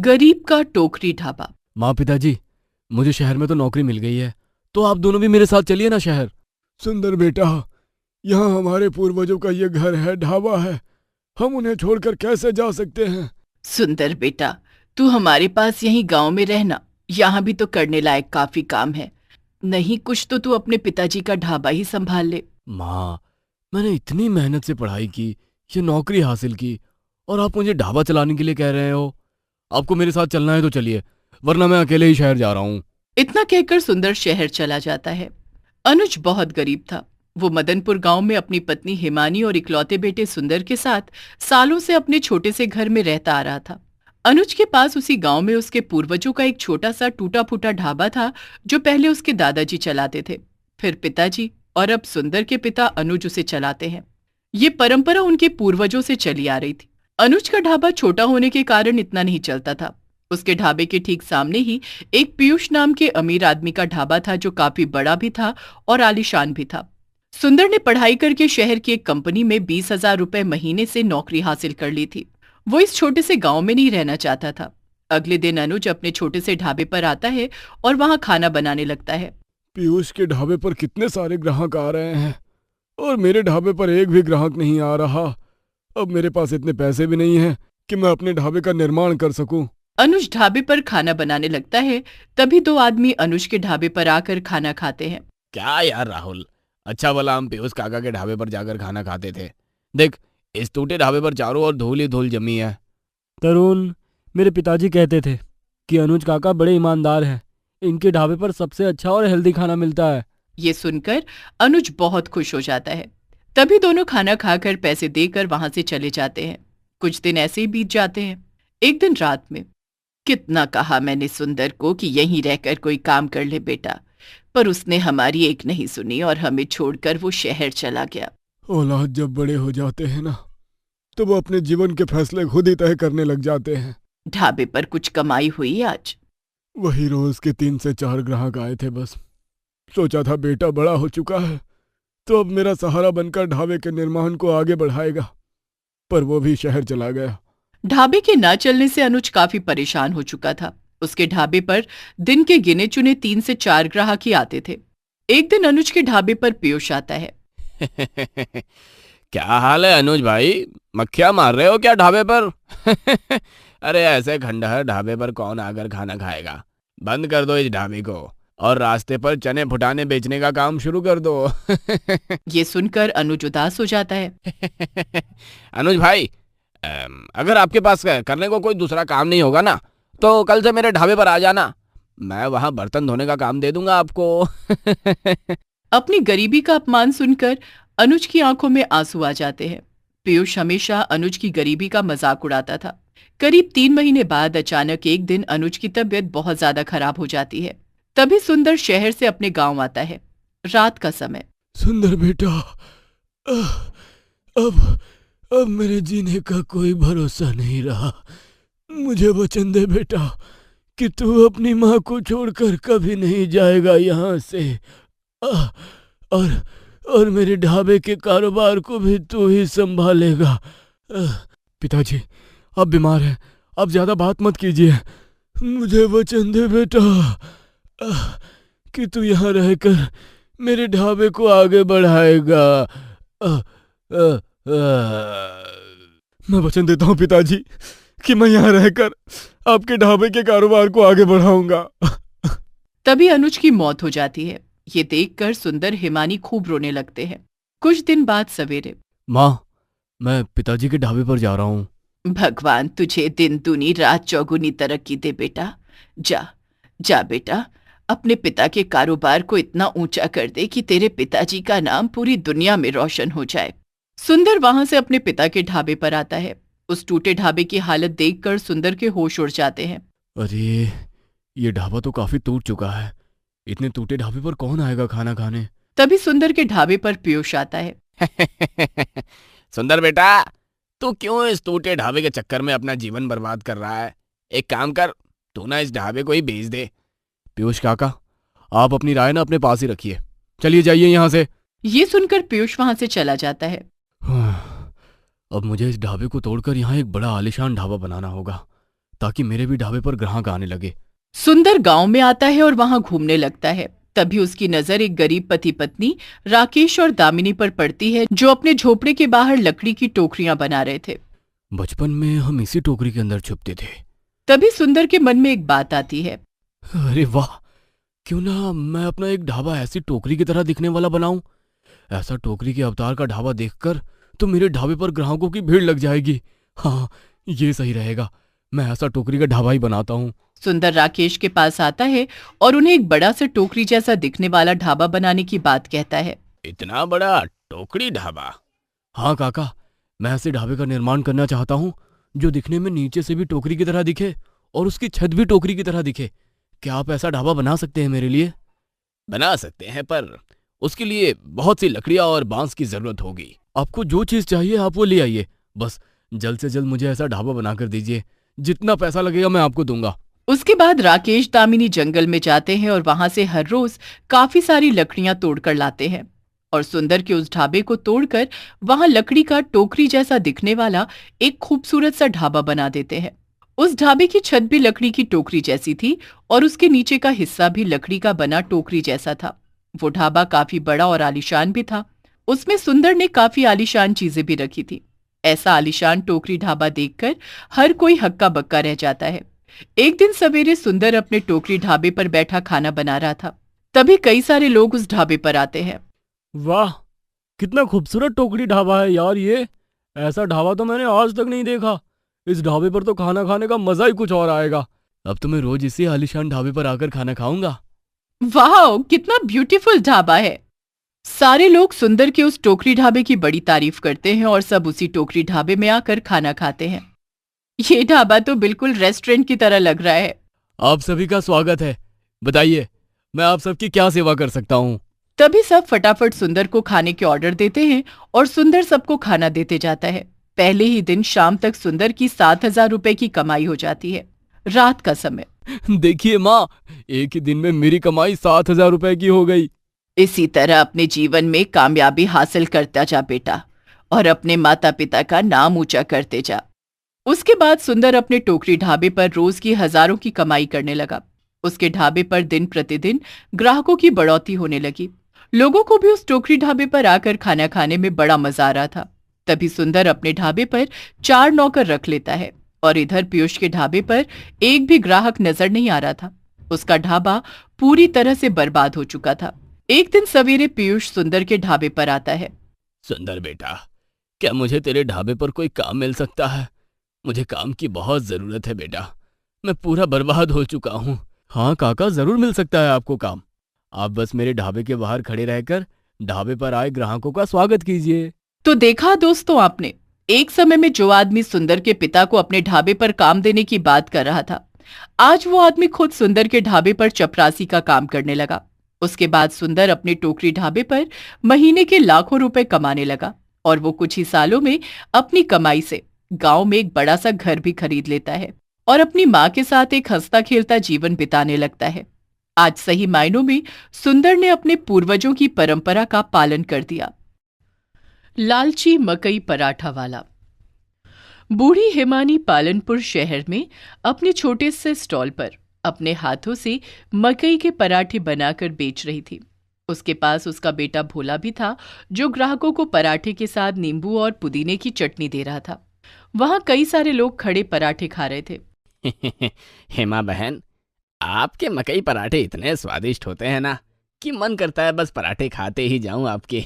गरीब का टोकरी ढाबा। माँ, पिताजी, मुझे शहर में तो नौकरी मिल गई है, तो आप दोनों भी मेरे साथ चलिए ना शहर। सुंदर बेटा, यहाँ हमारे पूर्वजों का ये घर है, ढाबा है, हम उन्हें छोड़कर कैसे जा सकते हैं? सुंदर बेटा, तू हमारे पास यहीं गांव में रहना, यहाँ भी तो करने लायक काफी काम है। नहीं कुछ तो तू अपने पिताजी का ढाबा ही संभाल ले। माँ, मैंने इतनी मेहनत से पढ़ाई की, ये नौकरी हासिल की, और आप मुझे ढाबा चलाने के लिए कह रहे हो? आपको मेरे साथ चलना है तो चलिए, वरना मैं अकेले ही शहर जा रहा हूँ। इतना कहकर सुंदर शहर चला जाता है। अनुज बहुत गरीब था। वो मदनपुर गांव में अपनी पत्नी हिमानी और इकलौते बेटे सुंदर के साथ सालों से अपने छोटे से घर में रहता आ रहा था। अनुज के पास उसी गांव में उसके पूर्वजों का एक छोटा सा टूटा फूटा ढाबा था, जो पहले उसके दादाजी चलाते थे, फिर पिताजी, और अब सुंदर के पिता अनुज उसे चलाते हैं। ये परंपरा उनके पूर्वजों से चली आ रही थी। अनुज का ढाबा छोटा होने के कारण इतना नहीं चलता था। उसके ढाबे के ठीक सामने ही एक पीयूष नाम के अमीर आदमी का ढाबा था, जो काफी बड़ा भी था और आलीशान भी था। सुंदर ने पढ़ाई करके शहर की एक कंपनी में 20,000 रुपए महीने से नौकरी हासिल कर ली थी। वो इस छोटे से गांव में नहीं रहना चाहता था। अगले दिन अनुज अपने छोटे से ढाबे पर आता है और वहां खाना बनाने लगता है। पीयूष के ढाबे पर कितने सारे ग्राहक आ रहे हैं और मेरे ढाबे पर एक भी ग्राहक नहीं आ रहा। अब मेरे पास इतने पैसे भी नहीं हैं कि मैं अपने ढाबे का निर्माण कर सकूं। अनुज ढाबे पर खाना बनाने लगता है। तभी दो आदमी अनुज के ढाबे पर आकर खाना खाते हैं। क्या यार राहुल, अच्छा भला हम पीयूष काका के ढाबे पर जाकर खाना खाते थे। देख, इस टूटे ढाबे पर चारों ओर धूल ही धूल जमी है। तरुण, मेरे पिताजी कहते थे कि अनुज काका बड़े ईमानदार हैं। इनके ढाबे पर सबसे अच्छा और हेल्दी खाना मिलता है। ये सुनकर अनुज बहुत खुश हो जाता है। तभी दोनों खाना खाकर पैसे देकर वहां से चले जाते हैं। कुछ दिन ऐसे ही बीत जाते हैं। एक दिन रात में, कितना कहा मैंने सुंदर को कि यहीं रहकर कोई काम कर ले बेटा, पर उसने हमारी एक नहीं सुनी और हमें छोड़कर वो शहर चला गया। औलाद जब बड़े हो जाते हैं ना, तो वो अपने जीवन के फैसले खुद ही तय करने लग जाते हैं। ढाबे पर कुछ कमाई हुई आज? वही रोज के 3 से 4 ग्राहक आए थे बस। सोचा था बेटा बड़ा हो चुका है तो अब मेरा सहारा बनकर ढाबे के निर्माण को आगे बढ़ाएगा, पर वो भी शहर चला गया। ढाबे के ना चलने से अनुज काफी परेशान हो चुका था। उसके ढाबे पर दिन के गिने चुने 3 से 4 ग्राहक ही आते थे। एक दिन अनुज के ढाबे पर पीयूष आता है। क्या हाल है अनुज भाई, मक्खियां मार रहे हो क्या ढाबे पर? अरे ऐसे खंडहर ढाबे पर कौन आकर खाना खाएगा। बंद कर दो इस ढाबे को और रास्ते पर चने फुटाने बेचने का काम शुरू कर दो। ये सुनकर अनुज उदास हो जाता है। अनुज भाई, अगर आपके पास करने को कोई दूसरा काम नहीं होगा ना, तो कल से मेरे ढाबे पर आ जाना। मैं वहां बर्तन धोने का काम दे दूंगा आपको। अपनी गरीबी का अपमान सुनकर अनुज की आंखों में आंसू आ जाते हैं। पीयूष हमेशा अनुज की गरीबी का मजाक उड़ाता था। करीब 3 महीने बाद अचानक एक दिन अनुज की तबीयत बहुत ज्यादा खराब हो जाती है। तभी सुंदर शहर से अपने गांव आता है। रात का समय। सुंदर बेटा, अब मेरे जीने का कोई भरोसा नहीं रहा। मुझे वचन दे बेटा कि तू अपनी माँ को छोड़कर कभी नहीं जाएगा यहाँ से, और मेरे ढाबे के कारोबार को भी तू ही संभालेगा। पिताजी, आप बीमार हैं, आप ज्यादा बात मत कीजिए। मुझे वचन दे बेटा कि तू यहाँ रहकर मेरे ढाबे को आगे बढ़ाएगा। मैं वचन देता हूँ पिताजी कि मैं यहाँ रहकर आपके ढाबे के कारोबार को आगे बढ़ाऊंगा। तभी अनुज की मौत हो जाती है। ये देखकर सुंदर हिमानी खूब रोने लगते हैं। कुछ दिन बाद सवेरे। माँ, मैं पिताजी के ढाबे पर जा रहा हूँ। भगवान तुझे दिन दूनी रात चौगुनी तरक्की दे बेटा। जा जा बेटा, अपने पिता के कारोबार को इतना ऊंचा कर दे कि तेरे पिताजी का नाम पूरी दुनिया में रोशन हो जाए। सुंदर वहां से अपने पिता के ढाबे पर आता है। उस टूटे ढाबे की हालत देखकर सुंदर के होश उड़ जाते हैं। अरे, ये ढाबा तो काफी टूट चुका है। इतने टूटे ढाबे पर कौन आएगा खाना खाने? तभी सुंदर के ढाबे पर पीयूष आता है। सुंदर बेटा, तू क्यों इस टूटे ढाबे के चक्कर में अपना जीवन बर्बाद कर रहा है? एक काम कर, तू ना इस ढाबे को ही बेच दे। पीयूष काका, आप अपनी राय ना अपने पास ही रखिए। चलिए जाइए यहाँ से। ये सुनकर पीयूष वहां से चला जाता है। अब मुझे इस ढाबे को तोड़कर यहाँ एक बड़ा आलीशान ढाबा बनाना होगा, ताकि मेरे भी ढाबे पर ग्राहक आने लगे। सुंदर गांव में आता है और वहां घूमने लगता है। तभी उसकी नजर एक गरीब पति पत्नी राकेश और दामिनी पर पड़ती है, जो अपने झोपड़े के बाहर लकड़ी की टोकरियां बना रहे थे। बचपन में हम इसी टोकरी के अंदर छुपते थे। तभी सुंदर के मन में एक बात आती है। अरे वाह, क्यों ना मैं अपना एक ढाबा ऐसी टोकरी की तरह दिखने वाला बनाऊं। ऐसा टोकरी के अवतार का ढाबा देखकर तो मेरे ढाबे पर ग्राहकों की भीड़ लग जाएगी। हाँ, ये सही रहेगा, मैं ऐसा टोकरी का ढाबा ही बनाता हूँ। सुंदर राकेश के पास आता है और उन्हें एक बड़ा सा टोकरी जैसा दिखने वाला ढाबा बनाने की बात कहता है। इतना बड़ा टोकरी ढाबा? हाँ काका, मैं ऐसे ढाबे का निर्माण करना चाहता हूँ जो दिखने में नीचे से भी टोकरी की तरह दिखे और उसकी छत भी टोकरी की तरह दिखे। क्या आप ऐसा ढाबा बना सकते हैं मेरे लिए? बना सकते हैं, पर उसके लिए बहुत सी लकड़ियां और बांस की जरूरत होगी। आपको जो चीज चाहिए आप वो ले आइए, बस जल्द से जल्द मुझे ऐसा ढाबा बनाकर दीजिए। जितना पैसा लगेगा मैं आपको दूंगा। उसके बाद राकेश दामिनी जंगल में जाते हैं और वहां से हर रोज काफी सारी लकड़ियां तोड़कर लाते हैं और सुंदर के उस ढाबे को तोड़कर वहां लकड़ी का टोकरी जैसा दिखने वाला एक खूबसूरत सा ढाबा बना देते हैं। उस ढाबे की छत भी लकड़ी की टोकरी जैसी थी और उसके नीचे का हिस्सा भी लकड़ी का बना टोकरी जैसा था। वो ढाबा काफी बड़ा और आलीशान भी था। उसमें सुंदर ने काफी आलीशान चीजें भी रखी थी। ऐसा आलीशान टोकरी ढाबा देखकर हर कोई हक्का बक्का रह जाता है। एक दिन सवेरे सुंदर अपने टोकरी ढाबे पर बैठा खाना बना रहा था। तभी कई सारे लोग उस ढाबे पर आते हैं। वाह, कितना खूबसूरत टोकरी ढाबा है यार ये। ऐसा ढाबा तो मैंने आज तक नहीं देखा। इस ढाबे पर तो खाना खाने का मजा ही कुछ और आएगा। अब तो मैं रोज इसी आलीशान ढाबे पर आकर खाना खाऊंगा। वाह, कितना ब्यूटीफुल ढाबा है। सारे लोग सुंदर के उस टोकरी ढाबे की बड़ी तारीफ करते हैं और सब उसी टोकरी ढाबे में आकर खाना खाते हैं। ये ढाबा तो बिल्कुल रेस्टोरेंट की तरह लग रहा है। आप सभी का स्वागत है। बताइए, मैं आप सबकी क्या सेवा कर सकता हूँ? तभी सब फटाफट सुंदर को खाने के ऑर्डर देते हैं और सुंदर सबको खाना देते जाता है। पहले ही दिन शाम तक सुंदर की 7,000 रुपए की कमाई हो जाती है। रात का समय। देखिए माँ, एक ही दिन में मेरी कमाई 7,000 रुपए की हो गई। इसी तरह अपने जीवन में कामयाबी हासिल करता जा बेटा, और अपने माता पिता का नाम ऊंचा करते जा। उसके बाद सुंदर अपने टोकरी ढाबे पर रोज की हजारों की कमाई करने लगा। उसके ढाबे पर दिन प्रतिदिन ग्राहकों की बढ़ोतरी होने लगी। लोगों को भी उस टोकरी ढाबे पर आकर खाना खाने में बड़ा मजा आ रहा था। तभी सुंदर अपने ढाबे पर 4 नौकर रख लेता है और इधर पीयूष के ढाबे पर एक भी ग्राहक नजर नहीं आ रहा था। उसका ढाबा पूरी तरह से बर्बाद हो चुका था। एक दिन सवेरे पीयूष सुंदर के ढाबे पर आता है। सुंदर बेटा, क्या मुझे तेरे ढाबे पर कोई काम मिल सकता है? मुझे काम की बहुत जरूरत है बेटा, मैं पूरा बर्बाद हो चुका हूँ। हाँ काका, जरूर मिल सकता है आपको काम। आप बस मेरे ढाबे के बाहर खड़े रहकर ढाबे पर आए ग्राहकों का स्वागत कीजिए। तो देखा दोस्तों आपने, एक समय में जो आदमी सुंदर के पिता को अपने ढाबे पर काम देने की बात कर रहा था, आज वो आदमी खुद सुंदर के ढाबे पर चपरासी का काम करने लगा। उसके बाद सुंदर अपने टोकरी ढाबे पर महीने के लाखों रुपए कमाने लगा और वो कुछ ही सालों में अपनी कमाई से गांव में एक बड़ा सा घर भी खरीद लेता है और अपनी माँ के साथ एक हंसता खेलता जीवन बिताने लगता है। आज सही मायनों में सुंदर ने अपने पूर्वजों की परंपरा का पालन कर दिया। लालची मकई पराठा वाला। बूढ़ी हिमानी पालनपुर शहर में अपने छोटे से स्टॉल पर अपने हाथों से मकई के पराठे बनाकर बेच रही थी। उसके पास उसका बेटा भोला भी था, जो ग्राहकों को पराठे के साथ नींबू और पुदीने की चटनी दे रहा था। वहां कई सारे लोग खड़े पराठे खा रहे थे। हेमा बहन, आपके मकई पराठे इतने स्वादिष्ट होते हैं ना कि मन करता है बस पराठे खाते ही जाऊं आपके।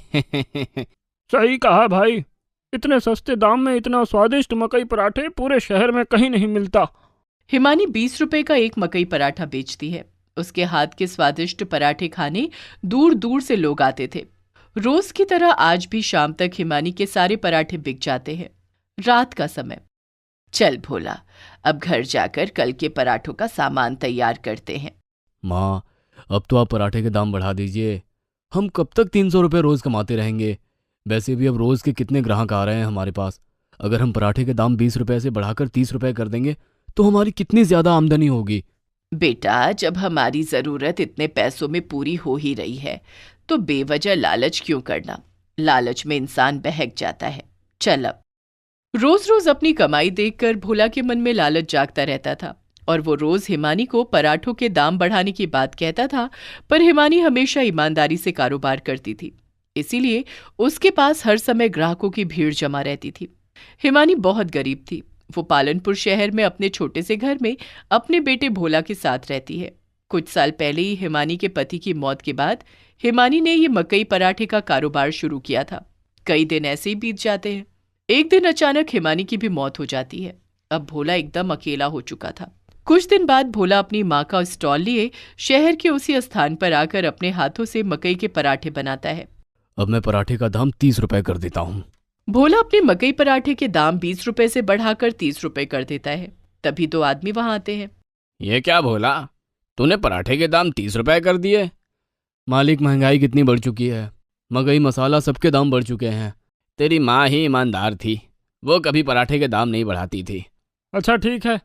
सही कहा भाई, इतने सस्ते दाम में इतना स्वादिष्ट मकई पराठे पूरे शहर में कहीं नहीं मिलता। हिमानी 20 रुपए का एक मकई पराठा बेचती है। उसके हाथ के स्वादिष्ट पराठे खाने दूर दूर से लोग आते थे। रोज की तरह आज भी शाम तक हिमानी के सारे पराठे बिक जाते हैं। रात का समय। चल भोला, अब घर जाकर कल के पराठों का सामान तैयार करते हैं। माँ, अब तो आप पराठे के दाम बढ़ा दीजिए। हम कब तक 300 रुपये रोज कमाते रहेंगे? वैसे भी अब रोज के कितने ग्राहक आ रहे हैं हमारे पास। अगर हम पराठे के दाम 20 रुपये से बढ़ाकर 30 रुपये कर देंगे तो हमारी कितनी ज्यादा आमदनी होगी। बेटा, जब हमारी जरूरत इतने पैसों में पूरी हो ही रही है तो बेवजह लालच क्यों करना? लालच में इंसान बहक जाता है। चल अब। रोज रोज अपनी कमाई देखकर भोला के मन में लालच जागता रहता था और वो रोज हिमानी को पराठों के दाम बढ़ाने की बात कहता था, पर हिमानी हमेशा ईमानदारी से कारोबार करती थी, इसीलिए उसके पास हर समय ग्राहकों की भीड़ जमा रहती थी। हिमानी बहुत गरीब थी। वो पालनपुर शहर में अपने छोटे से घर में अपने बेटे भोला के साथ रहती है। कुछ साल पहले ही हिमानी के पति की मौत के बाद हिमानी ने ये मकई पराठे का कारोबार शुरू किया था। कई दिन ऐसे ही बीत जाते हैं। एक दिन अचानक हिमानी की भी मौत हो जाती है। अब भोला एकदम अकेला हो चुका था। कुछ दिन बाद भोला अपनी माँ का स्टॉल लिए शहर के उसी स्थान पर आकर अपने हाथों से मकई के पराठे बनाता है। अब मैं पराठे का दाम 30 रुपए कर देता हूँ। भोला अपने मकई पराठे के दाम 20 रुपए से बढ़ाकर 30 रुपए कर देता है। तभी 2 आदमी वहां आते हैं। ये क्या भोला, तूने पराठे के दाम 30 रुपए कर दिए? मालिक, महंगाई कितनी बढ़ चुकी है, मकई मसाला सबके दाम बढ़ चुके हैं। तेरी माँ ही ईमानदार थी, वो कभी पराठे के दाम नहीं बढ़ाती थी। अच्छा ठीक है,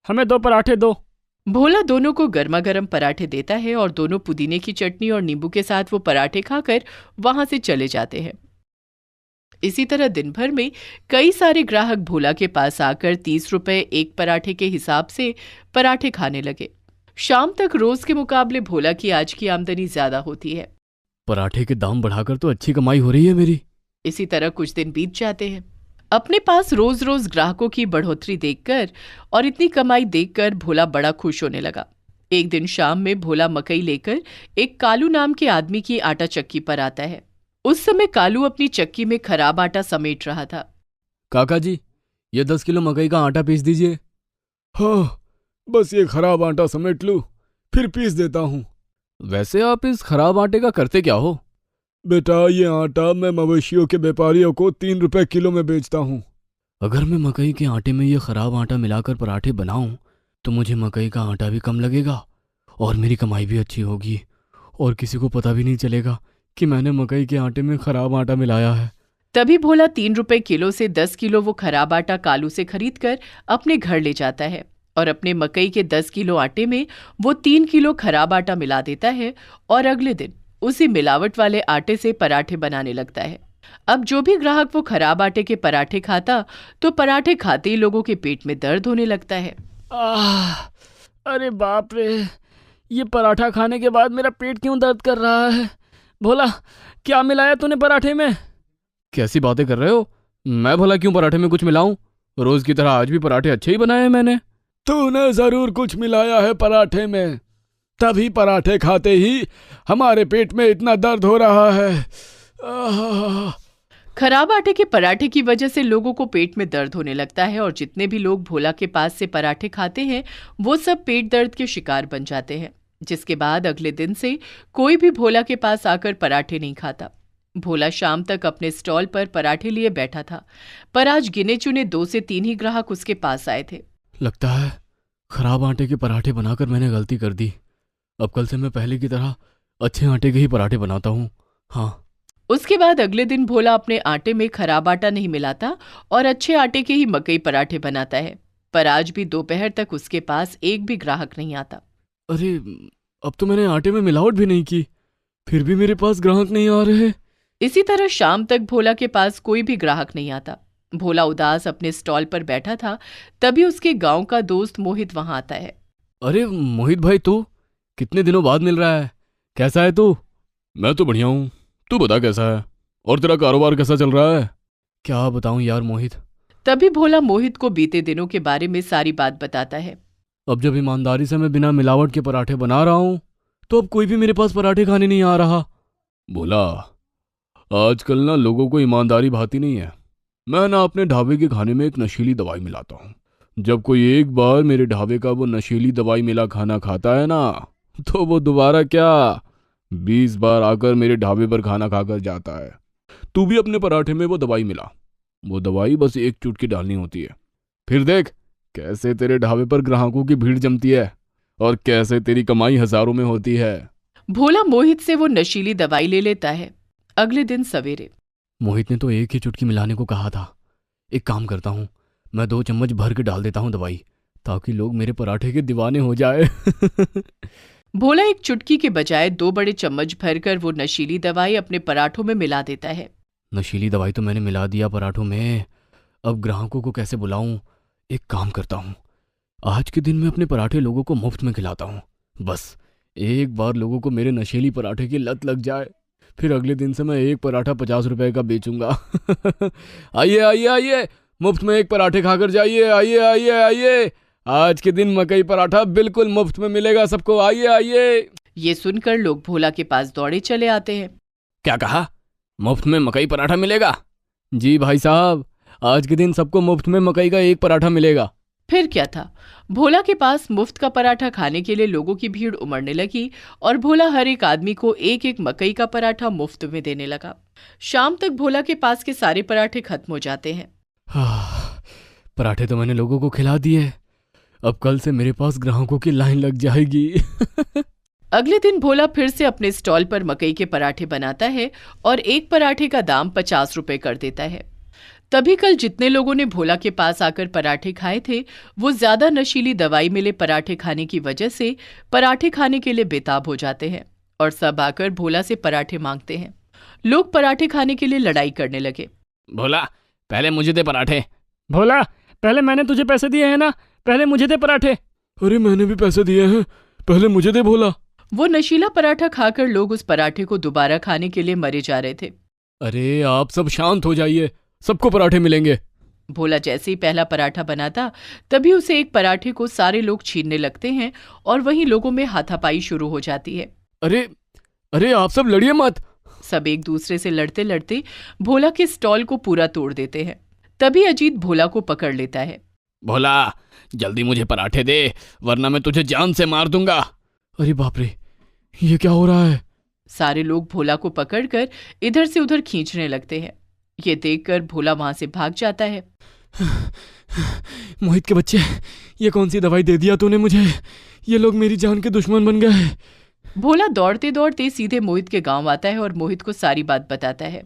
हमें 2 पराठे दो। भोला दोनों को गर्मा गर्म पराठे देता है और दोनों पुदीने की चटनी और नींबू के साथ वो पराठे खाकर वहां से चले जाते हैं। इसी तरह दिन भर में कई सारे ग्राहक भोला के पास आकर 30 रुपए एक पराठे के हिसाब से पराठे खाने लगे। शाम तक रोज के मुकाबले भोला की आज की आमदनी ज्यादा होती है। पराठे के दाम बढ़ाकर तो अच्छी कमाई हो रही है मेरी। इसी तरह कुछ दिन बीत जाते हैं। अपने पास रोज रोज ग्राहकों की बढ़ोतरी देखकर और इतनी कमाई देखकर भोला बड़ा खुश होने लगा। एक दिन शाम में भोला मकई लेकर एक कालू नाम के आदमी की आटा चक्की पर आता है। उस समय कालू अपनी चक्की में खराब आटा समेट रहा था। काका जी, ये 10 किलो मकई का आटा पीस दीजिए। हाँ, बस ये खराब आटा समेट लूं, फिर पीस देता हूँ। वैसे आप इस खराब आटे का करते क्या हो? बेटा, ये आटा मैं मवेशियों के व्यापारियों को 3 रुपए किलो में बेचता हूँ। अगर मैं मकई के आटे में ये खराब आटा मिलाकर पराठे बनाऊं तो मुझे मकई का आटा भी कम लगेगा और मेरी कमाई भी अच्छी होगी और किसी को पता भी नहीं चलेगा कि मैंने मकई के आटे में खराब आटा मिलाया है। तभी भोला 3 रुपए किलो से 10 किलो वो खराब आटा कालू से खरीदकर अपने घर ले जाता है और अपने मकई के 10 किलो आटे में वो 3 किलो खराब आटा मिला देता है और अगले दिन उसी मिलावट वाले आटे से पराठे बनाने लगता है। अब जो भी ग्राहक वो खराब आटे के पराठे खाता तो पराठे खाते ही लोगों के पेट में दर्द होने लगता है। अरे बाप रे, ये पराठा खाने के बाद मेरा पेट क्यों दर्द कर रहा है? भोला, क्या मिलाया तूने पराठे में? कैसी बातें कर रहे हो? मैं भला क्यों पराठे में कुछ मिलाऊं? रोज की तरह आज भी पराठे अच्छे ही बनाए हैं मैंने। तूने जरूर कुछ मिलाया है पराठे में, तभी पराठे खाते ही हमारे पेट में इतना दर्द हो रहा है। खराब आटे के पराठे की वजह से लोगों को पेट में दर्द होने लगता है और जितने भी लोग भोला के पास से पराठे खाते हैं वो सब पेट दर्द के शिकार बन जाते हैं, जिसके बाद अगले दिन से कोई भी भोला के पास आकर पराठे नहीं खाता। भोला शाम तक अपने स्टॉल पर पराठे लिए बैठा था, पर आज गिने चुने 2 से 3 ही ग्राहक उसके पास आए थे। लगता है खराब आटे के पराठे बनाकर मैंने गलती कर दी। अब कल से मैं पहले की तरह अच्छे आटे के ही पराठे बनाता हूँ। हाँ। उसके बाद अगले दिन भोला अपने आटे में खराब आटा नहीं मिलाता और अच्छे आटे के ही मकई पराठे बनाता है, पर आज भी दोपहर तक उसके पास एक भी ग्राहक नहीं आता। अरे, अब तो मैंने आटे में मिलावट भी नहीं की, फिर भी मेरे पास ग्राहक नहीं आ रहे। इसी तरह शाम तक भोला के पास कोई भी ग्राहक नहीं आता। भोला उदास अपने स्टॉल पर बैठा था, तभी उसके गांव का दोस्त मोहित वहां आता है। अरे मोहित भाई, तू कितने दिनों बाद मिल रहा है, कैसा है तू? मैं तो बढ़िया हूँ, तू बता कैसा है और तेरा कारोबार कैसा चल रहा है? क्या बताऊं यार मोहित। तभी भोला मोहित को बीते दिनों के बारे में सारी बात बताता है। अब जब ईमानदारी से मैं बिना मिलावट के पराठे बना रहा हूं तो अब कोई भी मेरे पास पराठे खाने नहीं आ रहा। बोला, आजकल ना लोगों को ईमानदारी भाती नहीं है। मैं ना अपने ढाबे के खाने में एक नशीली दवाई मिलाता हूँ। जब कोई एक बार मेरे ढाबे का वो नशीली दवाई मिला खाना खाता है ना, तो वो दोबारा क्या 20 बार आकर मेरे ढाबे पर खाना खाकर जाता है। तू भी अपने पराठे में वो दवाई मिला। वो दवाई बस एक चुटकी डालनी होती है, फिर देख कैसे तेरे ढाबे पर ग्राहकों की भीड़ जमती है और कैसे तेरी कमाई हजारों में होती है। भोला मोहित से वो नशीली दवाई ले लेता है। अगले दिन सवेरे मोहित ने तो एक ही चुटकी मिलाने को कहा था। एक काम करता हूँ, मैं 2 चम्मच भर के डाल देता हूँ दवाई, ताकि लोग मेरे पराठे के दीवाने हो जाए। भोला एक चुटकी के बजाय 2 बड़े चम्मच भरकर वो नशीली दवाई अपने पराठों में मिला देता है। नशीली दवाई तो मैंने मिला दिया पराठों में, अब ग्राहकों को कैसे बुलाऊं? एक काम करता हूँ, आज के दिन मैं अपने पराठे लोगों को मुफ्त में खिलाता हूँ। बस एक बार लोगों को मेरे नशीली पराठे की लत लग जाए, फिर अगले दिन से मैं एक पराठा 50 रुपए का बेचूंगा। आइए आइए आइए, मुफ्त में एक पराठे खाकर जाइए। आइए आइए आइए, आज के दिन मकई पराठा बिल्कुल मुफ्त में मिलेगा सबको। आइए आइए। ये सुनकर लोग भोला के पास दौड़े चले आते हैं। क्या कहा? मुफ्त में मकई पराठा मिलेगा? जी भाई साहब, आज के दिन सबको मुफ्त में मकई का एक पराठा मिलेगा। फिर क्या था, भोला के पास मुफ्त का पराठा खाने के लिए लोगों की भीड़ उमड़ने लगी और भोला हर एक आदमी को एक एक मकई का पराठा मुफ्त में देने लगा। शाम तक भोला के पास के सारे पराठे खत्म हो जाते हैं। पराठे तो मैंने लोगों को खिला दिए, अब कल से मेरे पास ग्राहकों की लाइन लग जाएगी। अगले दिन भोला फिर से अपने स्टॉल पर मकई के पराठे बनाता है और एक पराठे का दाम 50 रुपए कर देता है। तभी कल जितने लोगों ने भोला के पास आकर पराठे खाए थे, वो ज्यादा नशीली दवाई मिले पराठे खाने की वजह से पराठे खाने के लिए बेताब हो जाते हैं और सब आकर भोला से पराठे मांगते हैं। लोग पराठे खाने के लिए लड़ाई करने लगे। भोला, पहले मुझे दे पराठे। भोला, पहले मैंने तुझे पैसे दिए हैं ना, पहले मुझे दे पराठे। अरे मैंने भी पैसे दिए हैं, पहले मुझे दे भोला। वो नशीला पराठा खाकर लोग उस पराठे को दोबारा खाने के लिए मरे जा रहे थे। अरे आप सब शांत हो जाइए, सबको पराठे मिलेंगे। भोला जैसे ही पहला पराठा बनाता, तभी उसे एक पराठे को सारे लोग छीनने लगते हैं और वहीं लोगों में हाथापाई शुरू हो जाती है। अरे अरे आप सब लड़िए मत। सब एक दूसरे से लड़ते लड़ते भोला के स्टॉल को पूरा तोड़ देते हैं। तभी अजीत भोला को पकड़ लेता है। भोला, जल्दी मुझे पराठे दे, वरना मैं तुझे जान से मार दूंगा। अरे बाप रे, ये क्या हो रहा है? सारे लोग भोला को पकड़कर इधर से उधर खींचने लगते हैं। ये देखकर भोला वहां से भाग जाता है। मोहित के बच्चे, ये कौन सी दवाई दे दिया तूने मुझे? ये लोग मेरी जान के दुश्मन बन गए। भोला दौड़ते दौड़ते सीधे मोहित के गांव आता है और मोहित को सारी बात बताता है।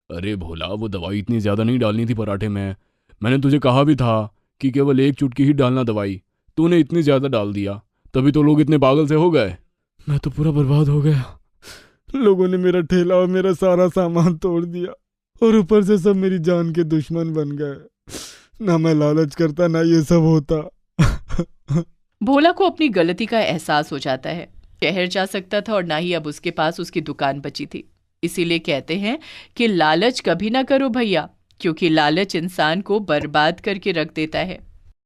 अरे भोला, वो दवाई इतनी ज्यादा नहीं डालनी थी पराठे में। मैंने तुझे कहा भी था कि केवल एक चुटकी ही डालना दवाई, तूने इतनी ज्यादा डाल दिया, तभी तो लोग इतने पागल से हो गए। मैं तो पूरा बर्बाद हो गया। लोगों ने मेरा ठेला और मेरा सारा सामान तोड़ दिया और ऊपर से सब मेरी जान के दुश्मन बन गए। ना मैं लालच करता, ना ये सब होता। भोला को अपनी गलती का एहसास हो जाता है। शहर जा सकता था और ना ही अब उसके पास उसकी दुकान बची थी। इसीलिए कहते हैं कि लालच कभी ना करो भैया, क्योंकि लालच इंसान को बर्बाद करके रख देता है।